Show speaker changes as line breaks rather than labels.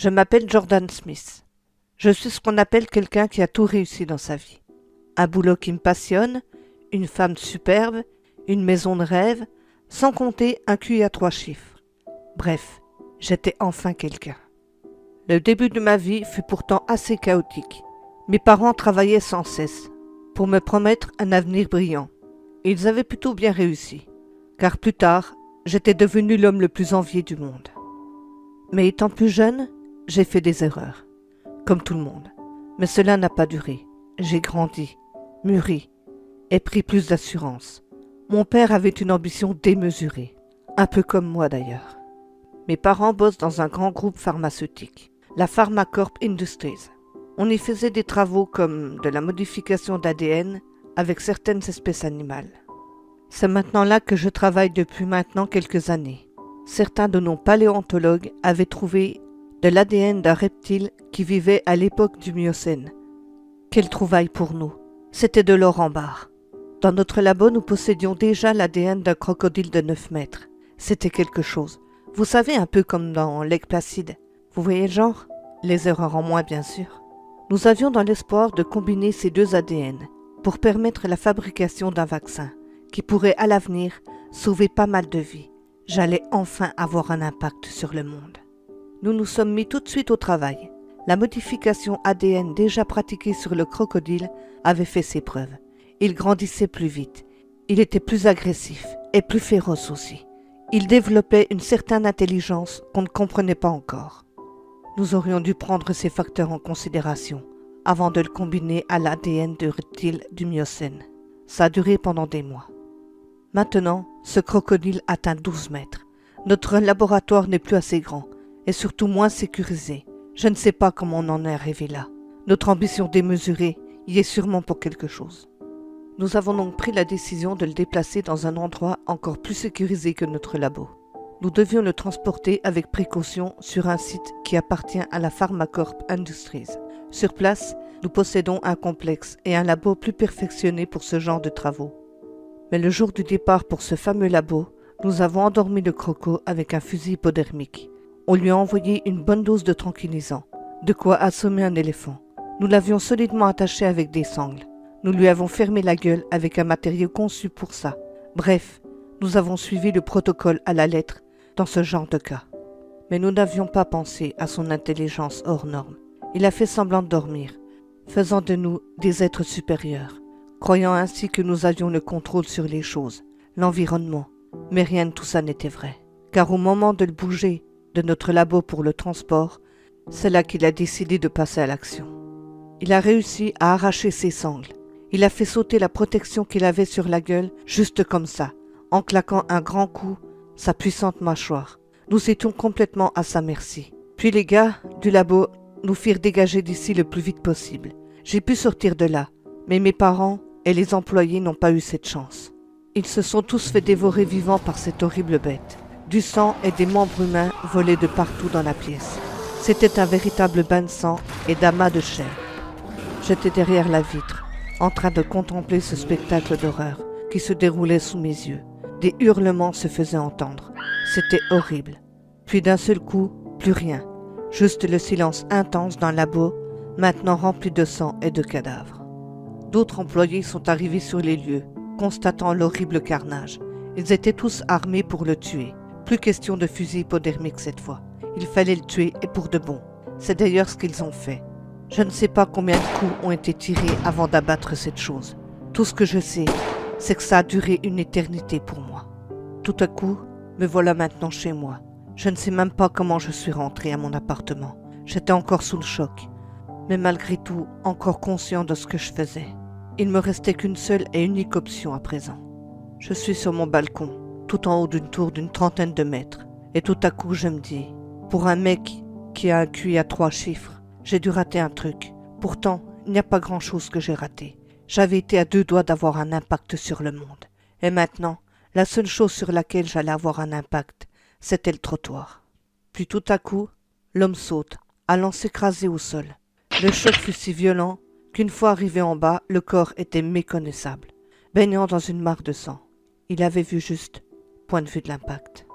Je m'appelle Jordan Smith. Je suis ce qu'on appelle quelqu'un qui a tout réussi dans sa vie. Un boulot qui me passionne, une femme superbe, une maison de rêve, sans compter un QI à 3 chiffres. Bref, j'étais enfin quelqu'un. Le début de ma vie fut pourtant assez chaotique. Mes parents travaillaient sans cesse pour me promettre un avenir brillant. Ils avaient plutôt bien réussi, car plus tard, j'étais devenu l'homme le plus envié du monde. Mais étant plus jeune, j'ai fait des erreurs, comme tout le monde. Mais cela n'a pas duré. J'ai grandi, mûri et pris plus d'assurance. Mon père avait une ambition démesurée, un peu comme moi d'ailleurs. Mes parents bossent dans un grand groupe pharmaceutique, la Pharmacorp Industries. On y faisait des travaux comme de la modification d'ADN avec certaines espèces animales. C'est maintenant là que je travaille depuis maintenant quelques années. Certains de nos paléontologues avaient trouvé de l'ADN d'un reptile qui vivait à l'époque du Miocène. Quelle trouvaille pour nous! C'était de l'or en barre. Dans notre labo, nous possédions déjà l'ADN d'un crocodile de 9 mètres. C'était quelque chose. Vous savez, un peu comme dans Lake Placid. Vous voyez le genre? Les erreurs en moins, bien sûr. Nous avions dans l'espoir de combiner ces deux ADN pour permettre la fabrication d'un vaccin qui pourrait à l'avenir sauver pas mal de vies. J'allais enfin avoir un impact sur le monde. Nous nous sommes mis tout de suite au travail. La modification ADN déjà pratiquée sur le crocodile avait fait ses preuves. Il grandissait plus vite. Il était plus agressif et plus féroce aussi. Il développait une certaine intelligence qu'on ne comprenait pas encore. Nous aurions dû prendre ces facteurs en considération avant de le combiner à l'ADN de reptile du Miocène. Ça a duré pendant des mois. Maintenant, ce crocodile atteint 12 mètres. Notre laboratoire n'est plus assez grand et surtout moins sécurisé. Je ne sais pas comment on en est arrivé là. Notre ambition démesurée y est sûrement pour quelque chose. Nous avons donc pris la décision de le déplacer dans un endroit encore plus sécurisé que notre labo. Nous devions le transporter avec précaution sur un site qui appartient à la Pharmacorp Industries. Sur place, nous possédons un complexe et un labo plus perfectionné pour ce genre de travaux. Mais le jour du départ pour ce fameux labo, nous avons endormi le croco avec un fusil hypodermique. On lui a envoyé une bonne dose de tranquillisant, de quoi assommer un éléphant. Nous l'avions solidement attaché avec des sangles. Nous lui avons fermé la gueule avec un matériau conçu pour ça. Bref, nous avons suivi le protocole à la lettre dans ce genre de cas. Mais nous n'avions pas pensé à son intelligence hors norme. Il a fait semblant de dormir, faisant de nous des êtres supérieurs, croyant ainsi que nous avions le contrôle sur les choses, l'environnement. Mais rien de tout ça n'était vrai. Car au moment de le bouger de notre labo pour le transport, c'est là qu'il a décidé de passer à l'action. Il a réussi à arracher ses sangles. Il a fait sauter la protection qu'il avait sur la gueule, juste comme ça, en claquant un grand coup sa puissante mâchoire. Nous étions complètement à sa merci. Puis les gars du labo nous firent dégager d'ici le plus vite possible. J'ai pu sortir de là, mais mes parents et les employés n'ont pas eu cette chance. Ils se sont tous fait dévorer vivants par cette horrible bête. Du sang et des membres humains volaient de partout dans la pièce. C'était un véritable bain de sang et d'amas de chair. J'étais derrière la vitre, en train de contempler ce spectacle d'horreur qui se déroulait sous mes yeux. Des hurlements se faisaient entendre. C'était horrible. Puis d'un seul coup, plus rien. Juste le silence intense d'un labo, maintenant rempli de sang et de cadavres. D'autres employés sont arrivés sur les lieux, constatant l'horrible carnage. Ils étaient tous armés pour le tuer. Plus question de fusil hypodermique cette fois. Il fallait le tuer et pour de bon. C'est d'ailleurs ce qu'ils ont fait. Je ne sais pas combien de coups ont été tirés avant d'abattre cette chose. Tout ce que je sais, c'est que ça a duré une éternité pour moi. Tout à coup, me voilà maintenant chez moi. Je ne sais même pas comment je suis rentré à mon appartement. J'étais encore sous le choc, mais malgré tout, encore conscient de ce que je faisais. Il me restait qu'une seule et unique option à présent. Je suis sur mon balcon, tout en haut d'une tour d'une 30aine de mètres, et tout à coup je me dis, pour un mec qui a un QI à 3 chiffres, j'ai dû rater un truc. Pourtant, il n'y a pas grand-chose que j'ai raté. J'avais été à 2 doigts d'avoir un impact sur le monde. Et maintenant, la seule chose sur laquelle j'allais avoir un impact, c'était le trottoir. Puis tout à coup, l'homme saute, allant s'écraser au sol. Le choc fut si violent qu'une fois arrivé en bas, le corps était méconnaissable, baignant dans une mare de sang. Il avait vu juste, point de vue de l'impact.